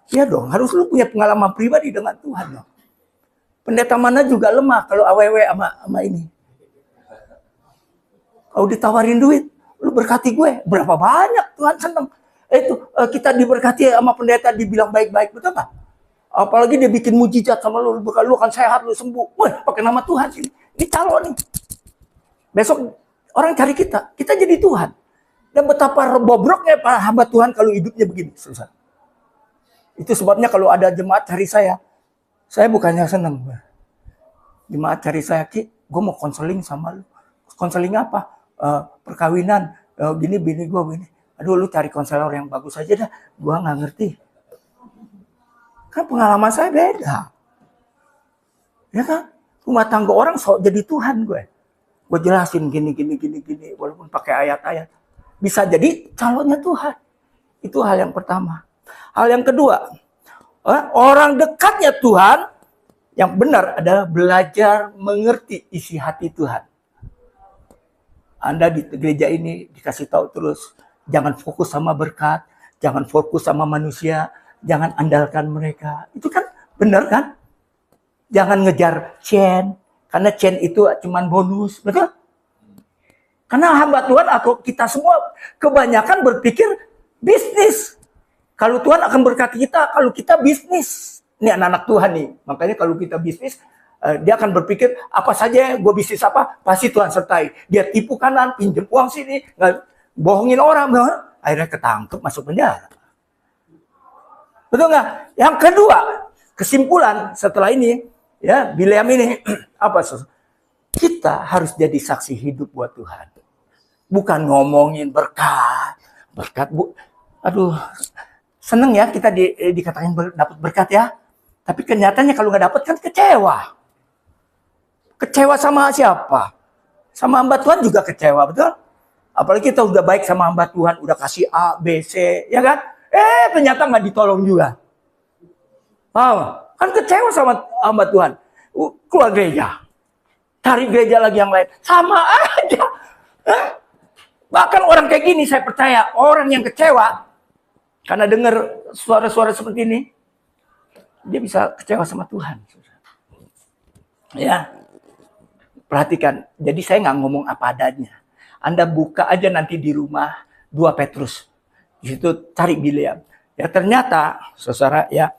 Iya dong, harus lu punya pengalaman pribadi dengan Tuhan dong. Pendeta mana juga lemah kalau awewe sama ini. Kalau ditawarin duit, lu berkati gue. Berapa banyak Tuhan senang. Kita diberkati sama pendeta, dibilang baik-baik, betul nggak? Apalagi dia bikin mujizat sama lu akan sehat, lu sembuh. Wah, pakai nama Tuhan sini. Ini calon nih. Besok orang cari kita jadi Tuhan. Dan betapa bobroknya para hamba Tuhan kalau hidupnya begini. Susah. Itu sebabnya kalau ada jemaat cari saya bukannya senang. Jemaat cari saya, Ki, gue mau konseling sama lu. Konseling apa? Perkawinan. Bini gue begini. Aduh, lu cari konselor yang bagus aja dah. Gua nggak ngerti. Kan pengalaman saya beda. Ya kan? Rumah tangga orang jadi Tuhan gue. Gue jelasin gini. Walaupun pakai ayat-ayat. Bisa jadi calonnya Tuhan. Itu hal yang pertama. Hal yang kedua. Orang dekatnya Tuhan. Yang benar adalah belajar mengerti isi hati Tuhan. Anda di gereja ini dikasih tahu terus. Jangan fokus sama berkat, jangan fokus sama manusia, jangan andalkan mereka. Itu kan benar kan? Jangan ngejar chain, karena chain itu cuma bonus, betul? Karena hamba Tuhan atau kita semua kebanyakan berpikir bisnis. Kalau Tuhan akan berkati kita, kalau kita bisnis. Ini anak-anak Tuhan nih, makanya kalau kita bisnis, dia akan berpikir apa saja gue bisnis apa, pasti Tuhan sertai. Dia tipu kanan, pinjam uang sini, bohongin orang, akhirnya ketangkep masuk penjara. Betul nggak? Yang kedua, kesimpulan setelah ini, ya Bileam ini apa? Kita harus jadi saksi hidup buat Tuhan. Bukan ngomongin berkat bu. Aduh, seneng ya kita dikatakan dapat berkat ya. Tapi kenyataannya kalau nggak dapat kan kecewa. Kecewa sama siapa? Sama hamba Tuhan juga kecewa, betul? Apalagi kita udah baik sama hamba Tuhan, udah kasih A, B, C, ya kan? Ternyata nggak ditolong juga. Kan kecewa sama hamba Tuhan. Keluar gereja. Cari gereja lagi yang lain. Sama aja. Bahkan orang kayak gini saya percaya, orang yang kecewa, karena dengar suara-suara seperti ini, dia bisa kecewa sama Tuhan. Ya, perhatikan. Jadi saya nggak ngomong apa adanya. Anda buka aja nanti di rumah 2 Petrus. Di situ cari Bileam. Ya ternyata, saudara ya,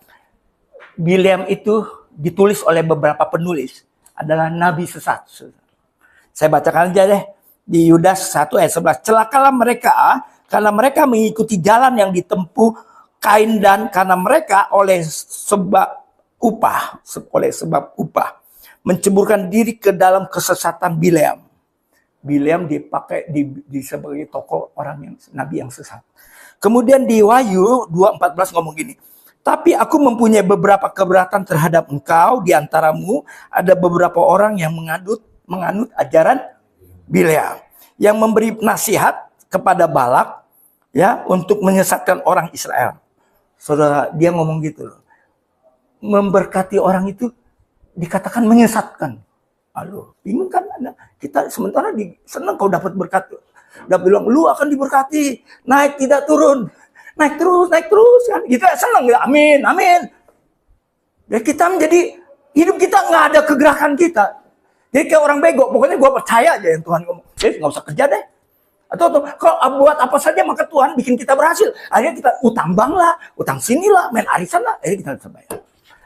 Bileam itu ditulis oleh beberapa penulis adalah nabi sesat. Saya bacakan aja deh di Yudas 1 ayat 11. Celakalah mereka karena mereka mengikuti jalan yang ditempuh Kain dan karena mereka oleh sebab upah menceburkan diri ke dalam kesesatan Bileam. Bileam dipakai di sebagai tokoh orang yang nabi yang sesat. Kemudian di Wahyu 2:14 ngomong gini. Tapi aku mempunyai beberapa keberatan terhadap engkau, di antaramu ada beberapa orang yang menganut ajaran Bileam, yang memberi nasihat kepada Balak ya untuk menyesatkan orang Israel. Saudara, dia ngomong gitu loh. Memberkati orang itu dikatakan menyesatkan. Aduh, bingung kan Anda? Kita sementara senang kau dapat berkat. Udah bilang, lu akan diberkati. Naik tidak turun. Naik terus kan. Kita senang ya, amin. Dan kita menjadi Hidup kita nggak ada kegerakan kita. Jadi kayak orang bego, pokoknya gue percaya aja yang Tuhan ngomong. Jadi nggak usah kerja deh. Atau kalau buat apa saja maka Tuhan bikin kita berhasil. Akhirnya kita utang bank lah, utang sini lah, main arisan lah, akhirnya kita bisa bayar.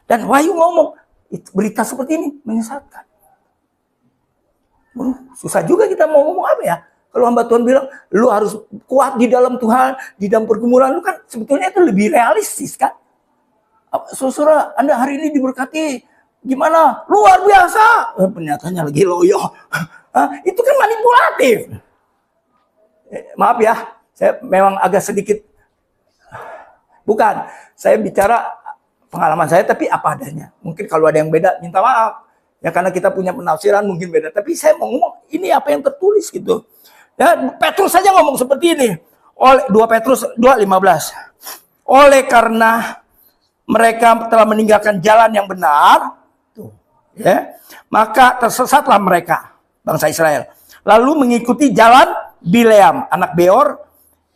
Dan Wahyu ngomong, berita seperti ini menyesatkan. Susah juga kita mau ngomong apa ya. Kalau hamba Tuhan bilang, lu harus kuat di dalam Tuhan, di dalam pergumulan lu kan sebetulnya itu lebih realistis kan. Saudara, Anda hari ini diberkati, gimana? Luar biasa. Pernyataannya lagi loyo. Itu kan manipulatif. Maaf ya, saya memang agak sedikit, bukan, saya bicara pengalaman saya tapi apa adanya. Mungkin kalau ada yang beda, minta maaf. Ya karena kita punya penafsiran mungkin beda. Tapi saya mau ngomong, ini apa yang tertulis gitu. Ya, Petrus saja ngomong seperti ini. 2 Petrus 2:15. Oleh karena mereka telah meninggalkan jalan yang benar, ya, maka tersesatlah mereka, bangsa Israel. Lalu mengikuti jalan Bileam, anak Beor,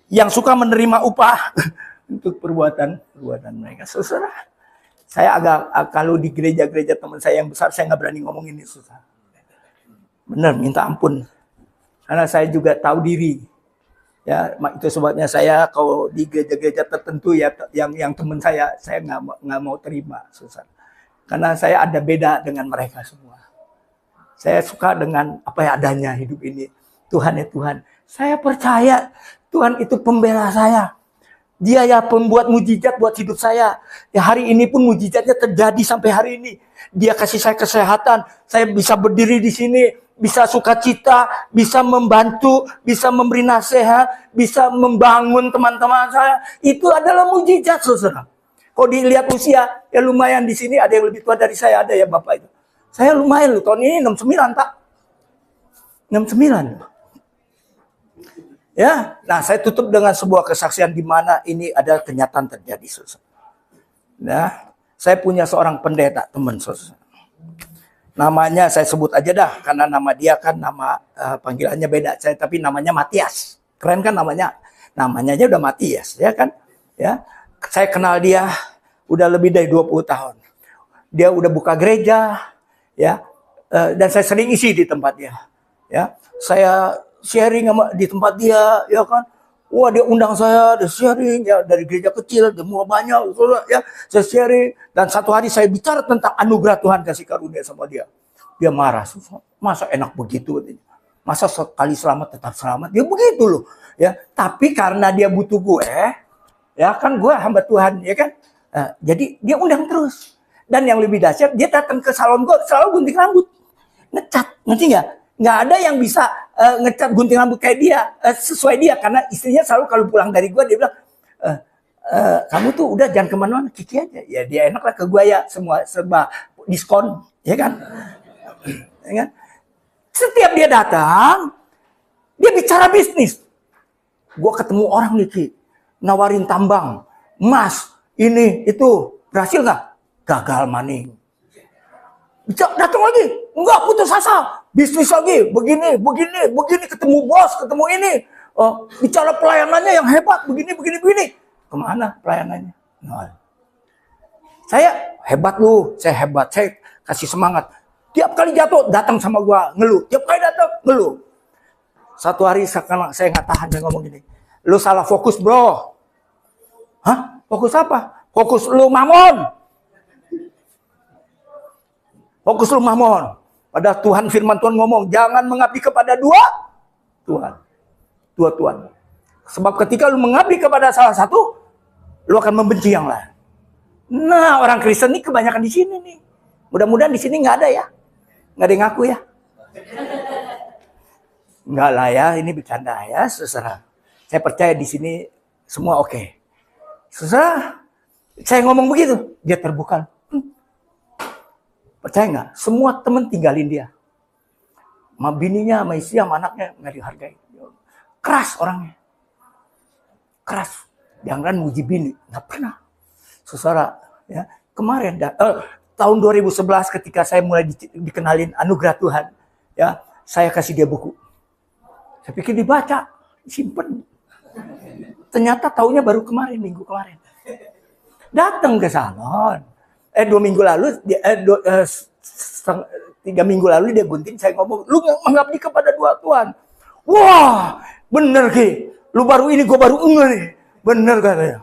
yang suka menerima upah untuk perbuatan mereka. Saudara, saya agak kalau di gereja-gereja teman saya yang besar, saya nggak berani ngomong ini, susah. Benar, minta ampun. Karena saya juga tahu diri. Ya, itu sebabnya saya kalau di gereja-gereja tertentu ya yang teman saya nggak mau terima, susah. Karena saya ada beda dengan mereka semua. Saya suka dengan apa yang adanya hidup ini. Tuhan ya Tuhan. Saya percaya Tuhan itu pembela saya. Dia ya pembuat mujizat buat hidup saya. Ya hari ini pun mujizatnya terjadi sampai hari ini. Dia kasih saya kesehatan. Saya bisa berdiri di sini. Bisa sukacita, bisa membantu, bisa memberi nasihat, bisa membangun teman-teman saya. Itu adalah mujizat, saudara. Kalau dilihat usia, ya lumayan di sini ada yang lebih tua dari saya, ada ya Bapak itu. Saya lumayan loh, tahun ini 69 tak? 69. Ya, nah saya tutup dengan sebuah kesaksian di mana ini ada kenyataan terjadi, saudara. Nah, saya punya seorang pendeta teman, saudara. Namanya saya sebut aja dah, karena nama dia kan nama panggilannya beda. Saya tapi namanya Matias. Keren kan namanya? Namanya aja udah Matias, ya kan? Ya. Saya kenal dia udah lebih dari 20 tahun. Dia udah buka gereja, ya. Dan saya sering isi di tempat dia. Ya. Saya sharing di tempat dia, ya kan? Wah, dia undang saya, dia sharing ya dari gereja kecil, semua banyak, ya. Saya sharing dan satu hari saya bicara tentang anugerah Tuhan kasih karunia sama dia. Dia marah, masa enak begitu? Masa sekali selamat tetap selamat? Dia begitu loh, ya. Tapi karena dia butuh gue, ya kan gue hamba Tuhan, ya kan. Jadi dia undang terus. Dan yang lebih dahsyat, dia datang ke salon gue selalu gunting rambut, ngecat, ngerti nggak? Nggak ada yang bisa ngecat gunting rambut kayak dia, sesuai dia. Karena istrinya selalu kalau pulang dari gue, dia bilang, kamu tuh udah jangan kemana-mana, Kiki aja. Ya dia enak lah ke gue ya, semua serba diskon, ya kan? Ya kan? Setiap dia datang, dia bicara bisnis. Gue ketemu orang nih, Ki, nawarin tambang, emas, ini, itu. Berhasil nggak? Gagal maning. Datang lagi, enggak, putus asa. Bisnis lagi, begini, ketemu bos, ketemu ini. Bicara pelayanannya yang hebat, begini. Kemana pelayanannya? Nah. Saya hebat lu, saya hebat, saya kasih semangat. Tiap kali jatuh, datang sama gua, ngeluh. Tiap kali datang, ngeluh. Satu hari saya nggak tahan, dia ngomong gini. Lu salah fokus, bro. Hah? Fokus apa? Fokus lu mamon. Fokus lu mamon. Pada Tuhan, firman Tuhan ngomong, jangan mengabdi kepada dua Tuhan. Sebab ketika lu mengabdi kepada salah satu, lu akan membenci yang lain. Nah, orang Kristen ini kebanyakan di sini nih. Mudah-mudahan di sini nggak ada ya. Nggak ada yang ngaku ya. Nggak lah ya, ini bercanda ya, saudara. Saya percaya di sini semua oke. Saudara, saya ngomong begitu, dia terbuka. Percaya nggak? Semua teman tinggalin dia. Sama bininya, sama istri, sama anaknya nggak dihargai. Keras orangnya. Keras. Jangan muji bini. Nggak pernah. Saudara, ya, kemarin tahun 2011 ketika saya mulai dikenalin anugerah Tuhan, ya, saya kasih dia buku. Saya pikir dibaca, simpen. Ternyata taunya baru kemarin, minggu kemarin. Datang ke salon. 2 minggu lalu, 3 minggu lalu dia gunting, saya ngomong, lu mengabdi kepada dua Tuhan. Wah, bener Ki. Lu baru ini, gue baru enggak nih. Bener katanya.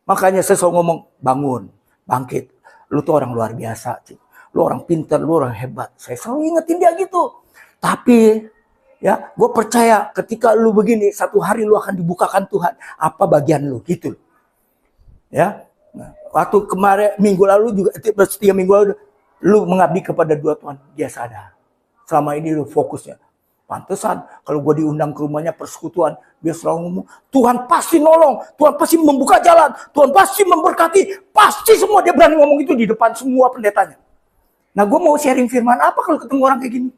Makanya saya selalu ngomong, bangun, bangkit. Lu tuh orang luar biasa, Ci. Lu orang pintar, lu orang hebat. Saya selalu ingetin dia gitu. Tapi, ya, gue percaya ketika lu begini, satu hari lu akan dibukakan Tuhan. Apa bagian lu, gitu. Ya, nah, waktu kemarin, minggu lalu juga, 3 minggu lalu, lu mengabdi kepada dua Tuhan. Dia sadar. Selama ini lu fokusnya. Pantesan kalau gue diundang ke rumahnya persekutuan, dia selalu ngomong, Tuhan pasti nolong, Tuhan pasti membuka jalan, Tuhan pasti memberkati, pasti semua. Dia berani ngomong itu di depan semua pendetanya. Nah, gue mau sharing firman apa kalau ketemu orang kayak gini?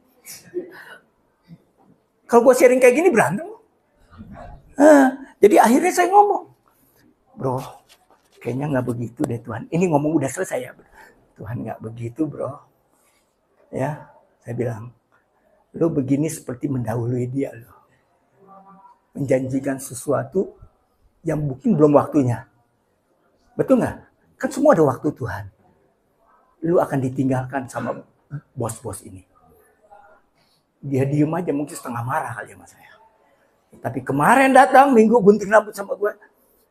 Kalau gue sharing kayak gini berantem. Jadi akhirnya saya ngomong, bro, kayaknya nggak begitu deh Tuhan. Ini ngomong udah selesai ya, bro. Tuhan nggak begitu, bro. Ya, saya bilang, lo begini seperti mendahului dia lo. Menjanjikan sesuatu yang mungkin belum waktunya. Betul nggak? Kan semua ada waktu Tuhan. Lo akan ditinggalkan sama bos-bos ini. Dia diem aja, mungkin setengah marah kali sama saya. Tapi kemarin datang, minggu gunting rambut sama gue.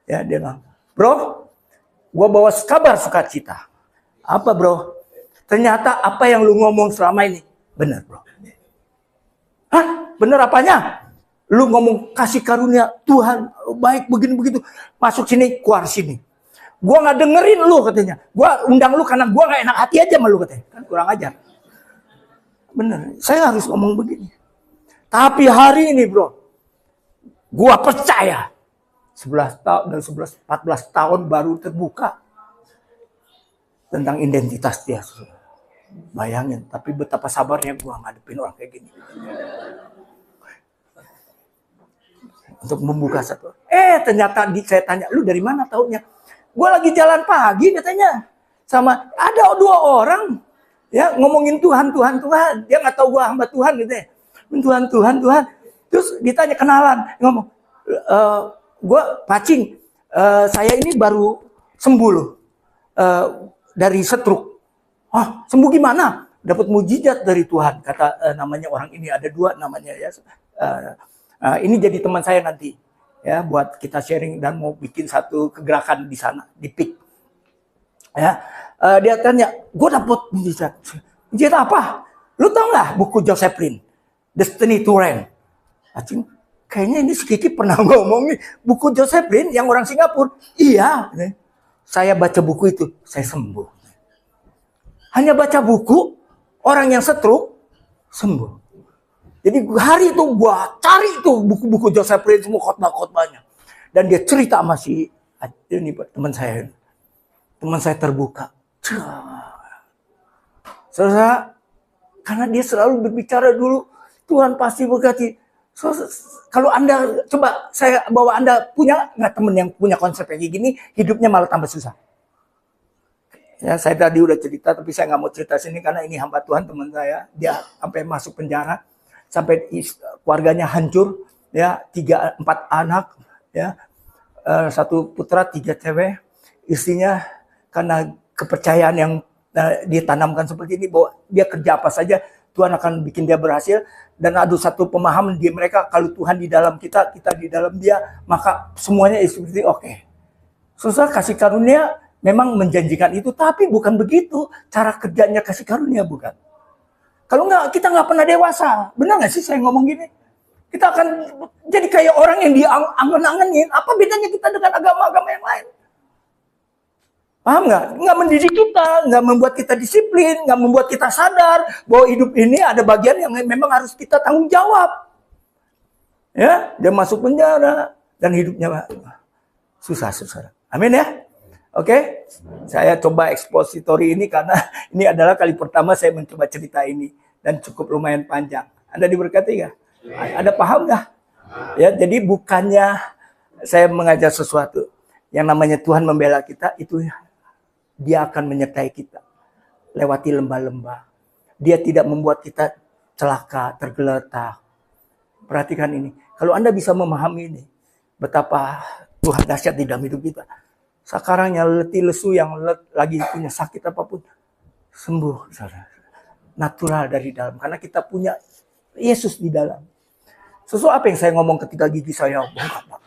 Ya, dia bilang, bro, gue bawa kabar sukacita. Apa bro? Ternyata apa yang lu ngomong selama ini benar bro. Hah? Bener apanya? Lu ngomong kasih karunia Tuhan baik begini begitu. Masuk sini, keluar sini. Gua nggak dengerin lu katanya. Gua undang lu karena gua nggak enak hati aja sama lu katanya. Kan kurang ajar. Bener. Saya harus ngomong begini. Tapi hari ini bro, gua percaya 11 tahun dan 14 tahun baru terbuka tentang identitas dia. Bayangin, tapi betapa sabarnya gue ngadepin orang kayak gini. Untuk membuka satu. Ternyata saya tanya, lu dari mana taunya? Gue lagi jalan pagi katanya. Sama ada 2 orang. Ya ngomongin Tuhan. Dia gak tahu gue hamba Tuhan gitu ya. Tuhan. Terus ditanya kenalan. Ngomong, gue Pacing. Saya ini baru sembuh loh. Dari stroke. Sembuh gimana? Dapat mujizat dari Tuhan. Kata namanya orang ini ada 2 namanya ya. Ini jadi teman saya nanti ya buat kita sharing dan mau bikin satu kegerakan di sana di PIK. Ya, dia tanya, gue dapat mujizat. Mujizat apa? Lu tau nggak buku Joseph Prin, Destiny to Reign? Kayaknya ini Kiki pernah ngomong nih buku Joseph Prin yang orang Singapura. Iya, saya baca buku itu, saya sembuh. Hanya baca buku, orang yang stroke sembuh. Jadi hari itu gua cari tuh buku-buku Joseph Prin semua khotbah-khotbahnya. Dan dia cerita sama si ini teman saya. Teman saya terbuka. Saudara, karena dia selalu berbicara dulu, Tuhan pasti berkati. Kalau Anda coba saya bawa Anda punya nggak teman yang punya konsep kayak gini, hidupnya malah tambah susah. Ya, saya tadi udah cerita, tapi saya nggak mau cerita sini karena ini hamba Tuhan teman saya. Dia sampai masuk penjara, sampai keluarganya hancur, ya 3-4 anak, ya 1 putra 3 cewek. Istrinya karena kepercayaan yang ditanamkan seperti ini bahwa dia kerja apa saja Tuhan akan bikin dia berhasil. Dan ada satu pemahaman di mereka kalau Tuhan di dalam kita, kita di dalam dia, maka semuanya seperti oke. Susah kasih karunia. Memang menjanjikan itu, tapi bukan begitu cara kerjanya kasih karunia, bukan. Kalau nggak, kita nggak pernah dewasa. Benar nggak sih saya ngomong gini? Kita akan jadi kayak orang yang diangen-angenin. Apa bedanya kita dengan agama-agama yang lain? Paham nggak? Nggak mendidik kita, nggak membuat kita disiplin, nggak membuat kita sadar bahwa hidup ini ada bagian yang memang harus kita tanggung jawab. Ya, dia masuk penjara dan hidupnya susah. Amin ya. Oke, saya coba ekspositori ini karena ini adalah kali pertama saya mencoba cerita ini dan cukup lumayan panjang. Anda diberkati nggak? Ada paham nggak? Ya, jadi bukannya saya mengajar sesuatu yang namanya Tuhan membela kita, itu Dia akan menyertai kita lewati lembah-lembah. Dia tidak membuat kita celaka, tergeletak. Perhatikan ini. Kalau Anda bisa memahami ini, betapa Tuhan dahsyat di dalam hidup kita. Sekarang yang letih lesu, yang lagi punya sakit apapun, sembuh. Natural dari dalam. Karena kita punya Yesus di dalam. Sesuatu apa yang saya ngomong ketika gigi saya bengkak, Pak?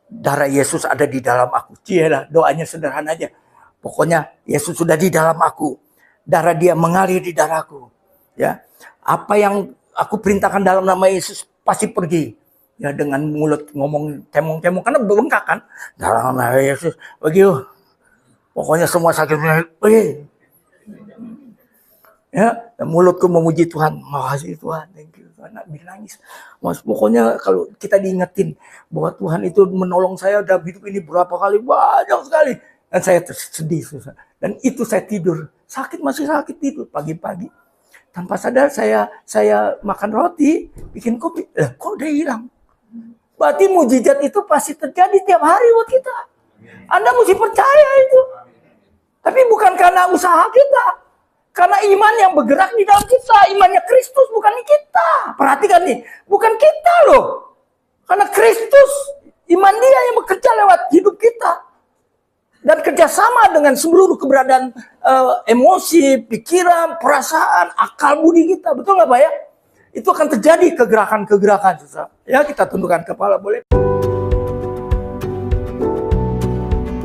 Darah Yesus ada di dalam aku. Cielah, doanya sederhana aja. Pokoknya Yesus sudah di dalam aku. Darah dia mengalir di darahku. Ya, apa yang aku perintahkan dalam nama Yesus pasti pergi. Ya, dengan mulut ngomong kemong-kemong karena bengkak kan. Dalam nama Yesus, begitu. Pokoknya semua sakit pergi. Ya, dan mulutku memuji Tuhan. Makasih Tuhan, thank you. Anak nangis. Mas, pokoknya kalau kita diingetin bahwa Tuhan itu menolong saya dalam hidup ini berapa kali, banyak sekali. Dan saya sedih. Dan itu saya tidur. Sakit masih sakit tidur pagi-pagi. Tanpa sadar saya makan roti, bikin kopi. Kok udah hilang? Berarti mujizat itu pasti terjadi tiap hari buat kita. Anda mesti percaya itu. Tapi bukan karena usaha kita. Karena iman yang bergerak di dalam kita. Imannya Kristus, bukan kita. Perhatikan nih, bukan kita loh. Karena Kristus, iman dia yang bekerja lewat hidup kita. Dan kerjasama dengan seluruh keberadaan emosi, pikiran, perasaan, akal budi kita. Betul nggak Pak ya? Itu akan terjadi kegerakan-kegerakan. Ya, kita tundukkan kepala boleh.